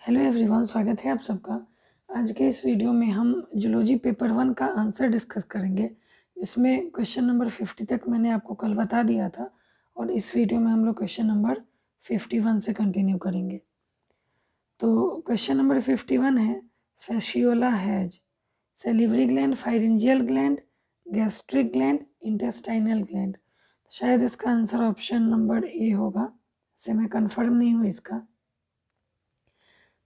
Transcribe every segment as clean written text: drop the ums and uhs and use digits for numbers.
Hello everyone, स्वागत है आप सबका। आज के इस वीडियो में हम जूलॉजी पेपर 1 का आंसर डिस्कस करेंगे, जिसमें क्वेश्चन नंबर 50 तक मैंने आपको कल बता दिया था और इस वीडियो में हम लोग क्वेश्चन नंबर 51 से कंटिन्यू करेंगे। तो क्वेश्चन नंबर 51 है, Fasciola has salivary gland, pharyngeal gland, gastric gland, intestinal gland. शायद इसका आंसर ऑप्शन नंबर ए होगा, से मैं कंफर्म नहीं हूँ इसका।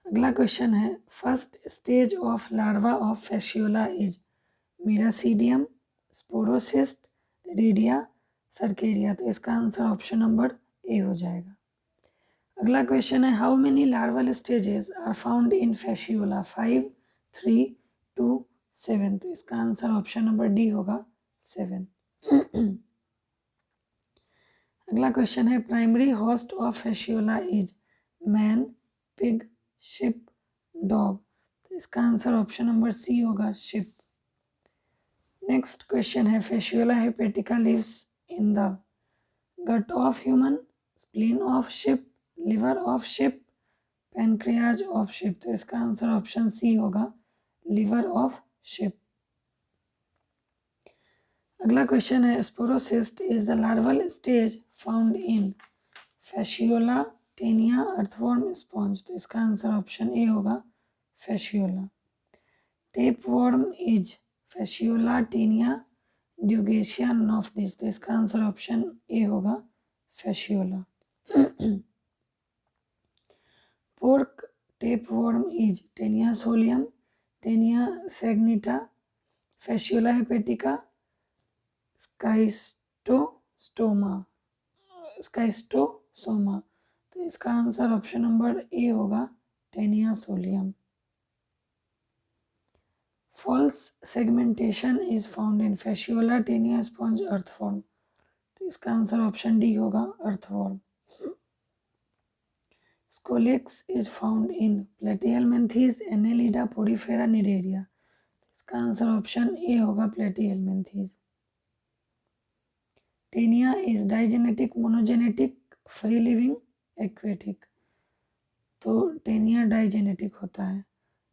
अगला क्वेश्चन है, first stage of larva of Fasciola is miracidium, sporocyst, redia, cercaria. तो इसका आंसर ऑप्शन नंबर ए हो जाएगा। अगला क्वेश्चन है, how many larval stages are found in Fasciola? 5, 3, 2, 7। तो इसका आंसर ऑप्शन नंबर डी होगा, 7। अगला क्वेश्चन है, primary host of Fasciola is man, pig, sheep, dog. तो इसका आंसर ऑप्शन नंबर सी होगा, शिप। नेक्स्ट क्वेश्चन है, Fasciola hepatica lives in the gut of human, spleen of sheep, liver of sheep, pancreas of sheep. तो इसका answer option C होगा, liver of sheep. अगला question है, sporocyst is the larval stage found in Fasciola, Taenia, earthworm, sponge. तो इसका answer option A होगा, Fasciola. Tapeworm is Fasciola, Taenia, Dugesia, none of this. तो इसका आंसर ऑप्शन ए होगा, Fasciola. Pork tapeworm is Taenia solium, Taenia saginata, Fasciola hepatica, Schistosoma. तो इसका answer option number A होगा, Taenia solium. False segmentation is found in Fasciola, Taenia, sponge, earthworm. तो इसका answer option D होगा, earthworm. Scolex is found in Platyhelminthes, Annelida, Porifera, Cnidaria. इसका answer option A होगा, Platyhelminthes. Taenia is digenetic, monogenetic, free living, aquatic. तो Taenia digenetic होता है।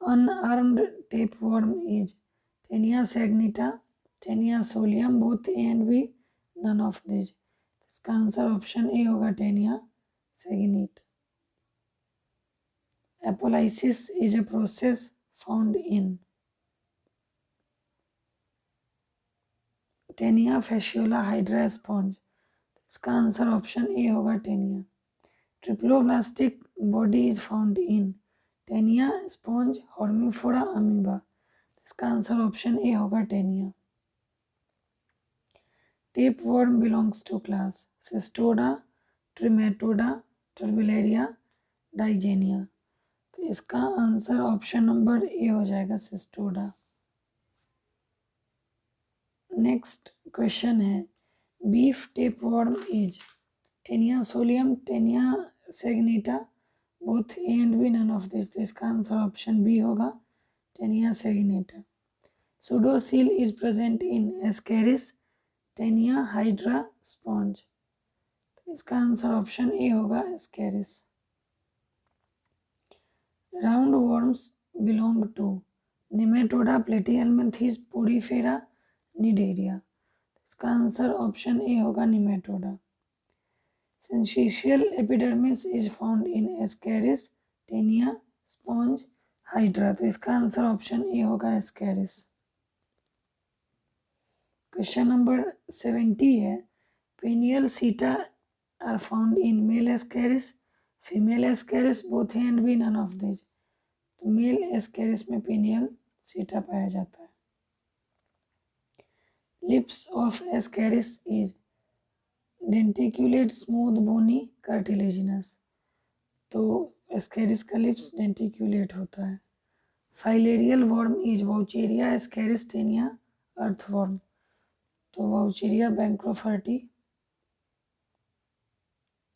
Unarmed tapeworm is Taenia saginata, Taenia solium, both A and B, none of this. इसका answer option A होगा, Taenia saginata. Apolysis is a process found in Taenia, Fasciola, Hydra, sponge. इसका answer option A होगा, Taenia. Triploblastic body is found in Taenia, sponge, Hormiphora, amoeba. इसका answer option A होगा, Taenia. Tapeworm belongs to class Cestoda, Trematoda, Turbellaria, Digenea. तो इसका answer option number A हो जाएगा, Cestoda. Next question है, beef tapeworm is Taenia solium, Taenia saginata, both A and B, none of this. तो इसका answer option B होगा, Taenia saginata. Pseudocoel is present in Ascaris, Taenia, Hydra, sponge. तो इसका answer option A होगा, Ascaris. Round worms belong to Nematoda, Platyhelminthes, Porifera, Cnidaria. इसका answer option A होगा, Nematoda. Syncytial epidermis is found in Ascaris, Taenia, sponge, Hydra. तो इसका answer option A होगा, Ascaris. Question number 70 है, penial setae are found in male Ascaris, female Ascaris, both A and B, none of this. तो male Ascaris में penial setae पाया जाता है। Lips of Ascaris is denticulate, smooth, bony, cartilaginous. तो Ascaris का lips denticulate होता है। Filarial worm is Wuchereria, Ascaris, Taenia, earthworm. तो वाउचेरिया बैंक्रोफर्टी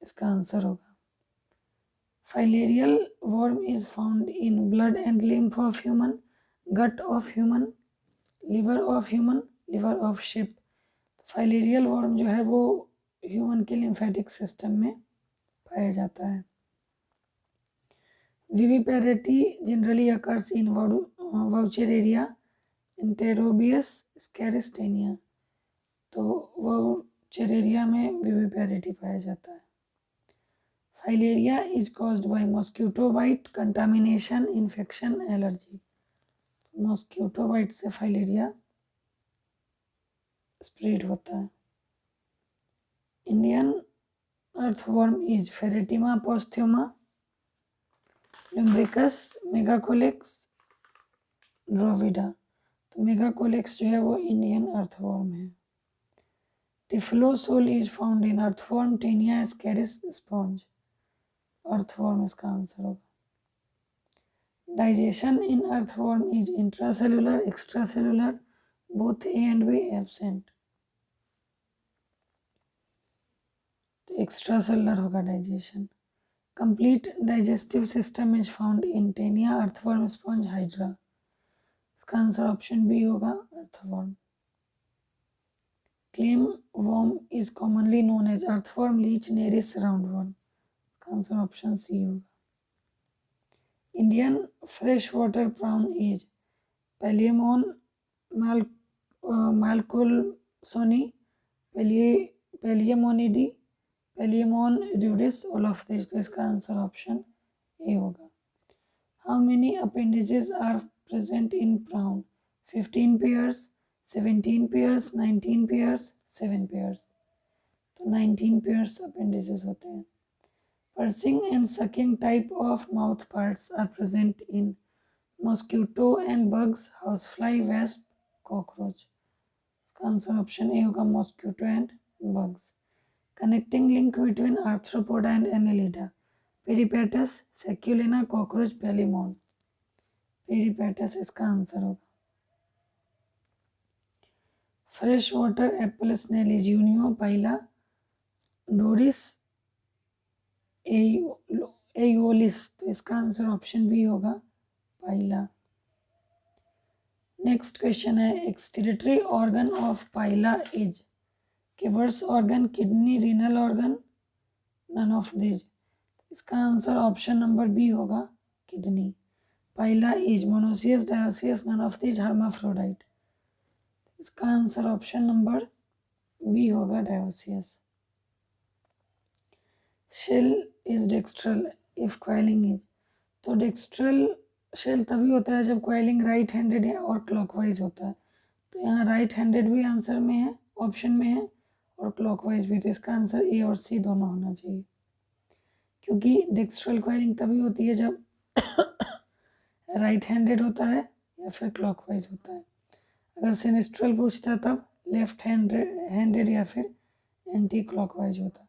इसका आंसर होगा। Filarial worm is found in blood and lymph of human, gut of human, liver of human, liver of ship. Filarial worm जो है वो human के lymphatic system में पाया जाता है। Viviparity generally occurs in Wuchereria, Enterobius, Ascaris Taenia. तो Wuchereria में विविपेरिटी पाया जाता है। Filaria is caused by mosquito bite, contamination, infection, allergy. Mosquito bite से फाइलेरिया स्प्रेड होता है। Indian earthworm is Pheretima posthuma, Lumbricus, Megascolex, Drawida. तो मेगाकोलेक्स जो है वो इंडियन अर्थवर्म है। Typhlosole is found in earthworm, Taenia, Ascaris, sponge. Earthworm इसका answer होगा। Digestion in earthworm is intracellular, extracellular, both A and B, absent. तो extracellular होगा digestion. Complete digestive system is found in Taenia, earthworm, sponge, Hydra. इसका answer option B होगा, earthworm. Clam worm is commonly known as earthworm, leech, Nereis, roundworm. इसका answer option C होगा। Indian fresh water prawn is Palaemon, malcolmsonii, Palaemonidae, Palaemon rudis, all of this. तो इसका answer option A होगा। How many appendages are present in prawn? 15 pairs, 17 pairs, 19 pairs, 7 pairs. तो 19 pairs appendages होते हैं। Pursing and sucking type of mouth parts are present in mosquito and bugs, housefly, wasp, cockroach. Answer option A होगा, mosquito and bugs. Connecting link between arthropoda and annelida. Peripatus, saculina, cockroach, pelimon. Peripatus इसका answer होगा। Fresh water apple snail is Unio, Pila, Doris, Aeolis. तो इसका answer option B होगा, Pila. Next question है, excretory organ of Pila is Keber's organ, kidney, renal organ, none of this. इसका answer option number B होगा, kidney. Pila is monoecious, dioecious, none of this, hermaphrodite. इसका answer option number B होगा, dioecious. Shell is dextral if coiling is. तो dextral shell तभी होता है जब coiling right handed है और क्लॉकवाइज होता है। तो यहाँ राइट हैंडेड भी आंसर में है, ऑप्शन में है, और क्लॉकवाइज भी। तो इसका आंसर ए और सी दोनों होना चाहिए, क्योंकि डेक्स्ट्रल क्वाइलिंग तभी होती है जब राइट हैंडेड होता है या फिर क्लॉकवाइज होता है। अगर सिनिस्ट्रल पूछता तब लेफ्ट हैंडेड या फिर एंटी क्लॉकवाइज होता।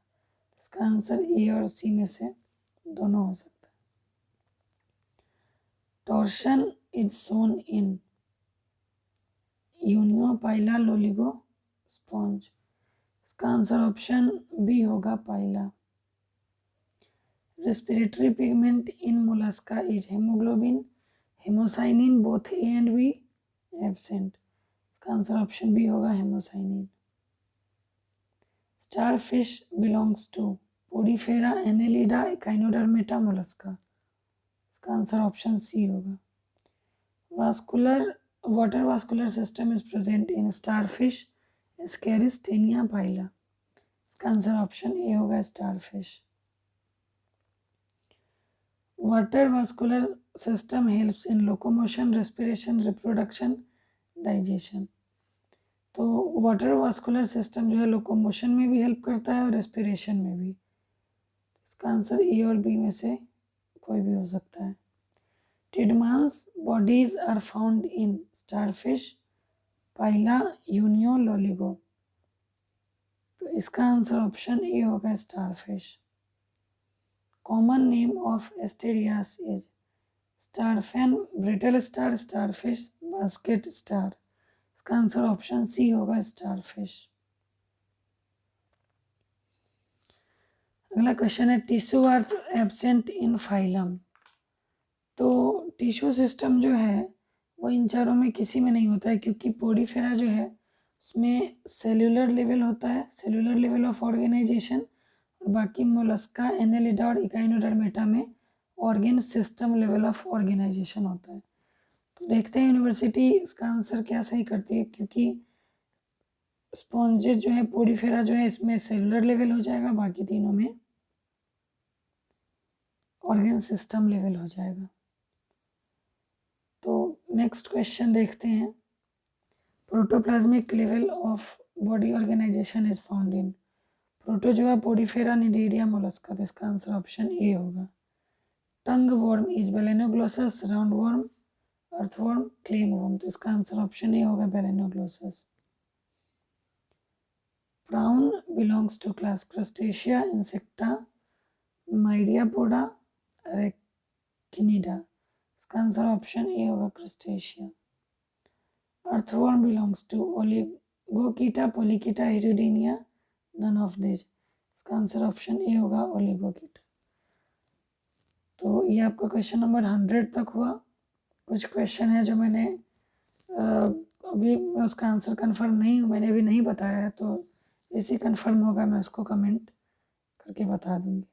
इसका आंसर ए और सी में से दोनों हो सकता है। Torsion is shown in Unio, Pila, Loligo, sponge. इसका आंसर ऑप्शन बी होगा, Pila. Respiratory pigment in Mollusca is haemoglobin, haemocyanin, both A and B, absent. इसका आंसर ऑप्शन बी होगा, haemocyanin. Starfish belongs to Podifera, Annelida, Echinodermata, mollusca. इसका answer option C होगा। Water vascular system is present in starfish, Ascaris, Taenia, Pila. इसका answer option A होगा, starfish. Water vascular system helps in locomotion, respiration, reproduction, digestion. तो water vascular system जो है locomotion में भी help करता है और रेस्पिरेशन में भी। इसका आंसर ए और बी में से कोई भी हो सकता है। Tiedemann's bodies are found in starfish, Pila, Unio, Loligo. तो इसका आंसर ऑप्शन ए होगा, starfish. Common name of Asterias is star fan, brittle star, starfish, basket star. इसका आंसर ऑप्शन सी होगा, स्टारफिश। अगला क्वेश्चन है, tissue are absent in phylum. तो tissue system जो है वो इन चारों में किसी में नहीं होता है, क्योंकि पोडीफेरा जो है उसमें सेल्यूलर लेवल होता है, सेल्यूलर लेवल ऑफ ऑर्गेनाइजेशन, और बाकी मोलस्का, एनेलिडा और इकाइनोडर्मेटा में organ system level of organisation होता है। तो देखते हैं यूनिवर्सिटी इसका आंसर क्या सही करती है, क्योंकि स्पॉन्जेस जो है पोडीफेरा जो है इसमें सेलुलर लेवल हो जाएगा, बाकी तीनों में ऑर्गेन सिस्टम लेवल हो जाएगा। तो नेक्स्ट क्वेश्चन देखते हैं, protoplasmic level of body organisation is found in. Protozoa, Porifera, Cnidaria, Mollusca. तो इसका आंसर ऑप्शन ए होगा। Tongue worm is Balanoglossus, round worm, earthworm, clam worm. तो इसका आंसर ऑप्शन ए होगा, Balanoglossus. Prawn belongs to class Crustacea, Insecta, Myriapoda, Arachnida. इसका answer option A होगा, Crustacea. Earthworm belongs to Oligochaeta, Polychaeta, Hirudinea, none of this. इसका answer option A होगा, Oligochaeta. तो ये आपका क्वेश्चन नंबर 100 तक हुआ। कुछ क्वेश्चन है जो मैंने अभी मैं उसका आंसर कंफर्म नहीं हूँ, मैंने अभी नहीं बताया है, तो जैसे कंफर्म होगा मैं उसको कमेंट करके बता दूँगी।